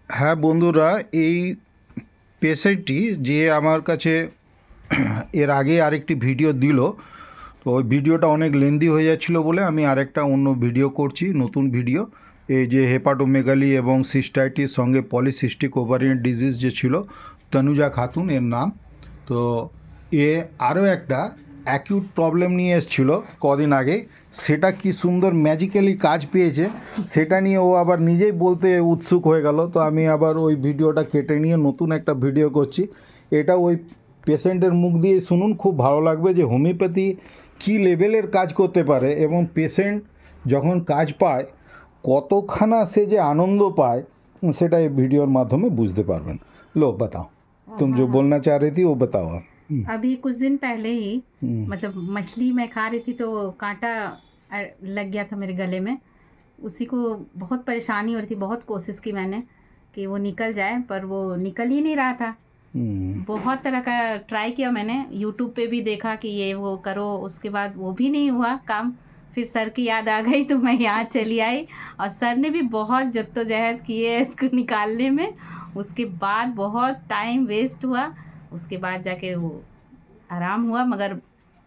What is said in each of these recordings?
হ্যাঁ বন্ধুরা, এই পেশেন্টটি যে আমার কাছে এর আগে আরেকটি ভিডিও দিল, তো ওই ভিডিওটা অনেক লেন্দি হয়ে যাচ্ছিল বলে আমি আরেকটা অন্য ভিডিও করছি, নতুন ভিডিও। এই যে হেপাটোমেগালি এবং সিস্টাইটিস সঙ্গে পলিসিস্টিক ওভারিয়ান ডিজিজ যে ছিল, তনুজা খাতুন এর নাম। তো এ আরও একটা অ্যাকিউট প্রবলেম নিয়ে এসেছিলো কদিন আগে, সেটা কি সুন্দর ম্যাজিক্যালি কাজ পেয়েছে সেটা নিয়ে ও আবার নিজেই বলতে উৎসুক হয়ে গেল। তো আমি আবার ওই ভিডিওটা কেটে নিয়ে নতুন একটা ভিডিও করছি। এটা ওই পেশেন্টের মুখ দিয়ে শুনুন, খুব ভালো লাগবে যে হোমিওপ্যাথি কী লেভেলের কাজ করতে পারে এবং পেশেন্ট যখন কাজ পায় কতখানা সে যে আনন্দ পায় সেটা এই ভিডিওর মাধ্যমে বুঝতে পারবেন। लो बताओ, तुम जो बोलना चाह रही थी वो बताओ आप। अभी कुछ दिन पहले ही मतलब मछली मैं खा रही थी तो कांटा लग गया था मेरे गले में। उसी को बहुत परेशानी हो रही थी, बहुत कोशिश की मैंने कि वो निकल जाए, पर वो निकल ही नहीं रहा था। बहुत तरह का ट्राई किया मैंने, यूट्यूब पे भी देखा कि ये वो करो, उसके बाद वो भी नहीं हुआ काम। फिर सर की याद आ गई तो मैं यहाँ चली आई और सर ने भी बहुत जद्दोजहद की है इसको निकालने में। उसके बाद बहुत टाइम वेस्ट हुआ, उसके बाद जाके वो आराम हुआ। मगर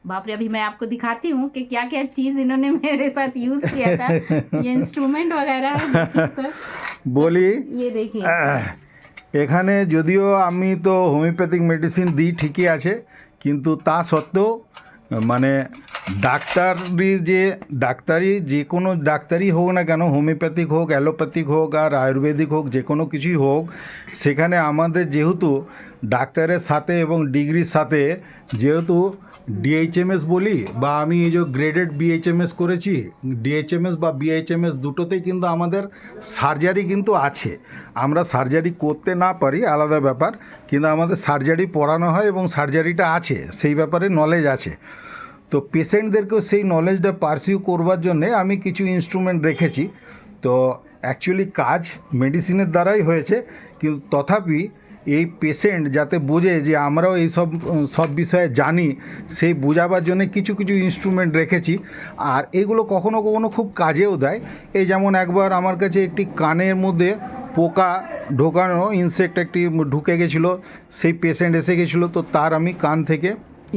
बाप रे, अभी मैं आपको दिखाती हूँ कि क्या क्या चीज़ इन्होंने मेरे साथ यूज़ किया था। ये इंस्ट्रूमेंट वगैरह है, देखिए सर। বলি ये देखिए, এখানে যদিও আমি তো হোমিওপ্যাথিক মেডিসিন দিই ঠিকই আছে, কিন্তু তা সত্ত্বেও মানে ডাক্তারি যে কোনো ডাক্তারি হোক না কেন, হোমিওপ্যাথিক হোক, অ্যালোপ্যাথিক হোক আর আয়ুর্বেদিক হোক, যে কোনো কিছুই হোক, সেখানে আমাদের যেহেতু ডাক্তারের সাথে এবং ডিগ্রির সাথে যেহেতু ডিএইচএমএস বলি, বা আমি এই যে গ্রেডেড বিএইচএমএস করেছি, ডিএইচএমএস বা বিএইচএমএস দুটোতেই কিন্তু আমাদের সার্জারি কিন্তু আছে। আমরা সার্জারি করতে না পারি আলাদা ব্যাপার, কিন্তু আমাদের সার্জারি পড়ানো হয় এবং সার্জারিটা আছে, সেই ব্যাপারে নলেজ আছে। তো পেশেন্টদেরকেও সেই নলেজটা পারসিউ করবার জন্যে আমি কিছু ইনস্ট্রুমেন্ট রেখেছি। তো অ্যাকচুয়ালি কাজ মেডিসিনের দ্বারাই হয়েছে, কিন্তু তথাপি এই পেশেন্ট যাতে বোঝে যে আমরাও এই সব বিষয়ে জানি, সেই বোঝাবার জন্য কিছু কিছু ইনস্ট্রুমেন্ট রেখেছি। আর এগুলো কখনো কখনো খুব কাজেও দেয়। এই যেমন একবার আমার কাছে একটি কানের মধ্যে পোকা ঢোকানো ইনসেক্ট একটি ঢুকে গেছিলো, সেই পেশেন্ট এসে গেছিলো, তো তার আমি কান থেকে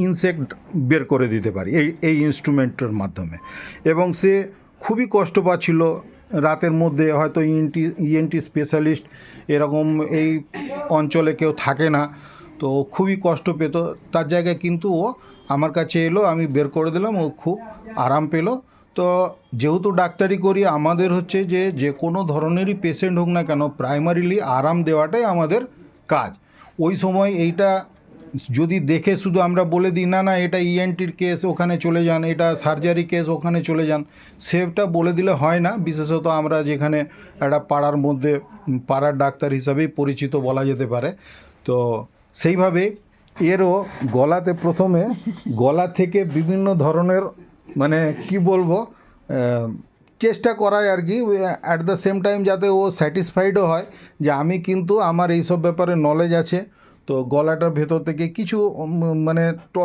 ইনসেক্ট বের করে দিতে পারি এই ইনস্ট্রুমেন্টের মাধ্যমে। এবং সে খুবই কষ্ট পাচ্ছিল রাতের মধ্যে, হয়তো ইএনটি স্পেশালিস্ট এরকম এই অঞ্চলে কেউ থাকে না, তো খুবই কষ্ট পেত। তার জায়গায় কিন্তু ও আমার কাছে এলো, আমি বের করে দিলাম, ও খুব আরাম পেল। তো যেহেতু ডাক্তারি করি, আমাদের হচ্ছে যে কোনো ধরনেরই পেশেন্ট হোক না কেন, প্রাইমারিলি আরাম দেওয়াটাই আমাদের কাজ। ওই সময় এইটা যদি দেখে শুধু আমরা বলে দিই না না এটা ইএনটির কেস, ওখানে চলে যান, এটা সার্জারি কেস, ওখানে চলে যান, সেটা বলে দিলে হয় না। বিশেষত আমরা যেখানে একটা পাড়ার মধ্যে পাড়ার ডাক্তার হিসাবেই পরিচিত বলা যেতে পারে। তো সেইভাবে এরও গলাতে প্রথমে গলা থেকে বিভিন্ন ধরনের মানে কি বলবো, চেষ্টা করায় আর কি, অ্যাট দ্য সেম টাইম যাতে ও স্যাটিসফাইডও হয় যে আমি কিন্তু আমার এইসব ব্যাপারে নলেজ আছে। তো গলাটার ভেতর থেকে কিছু মানে টর্চ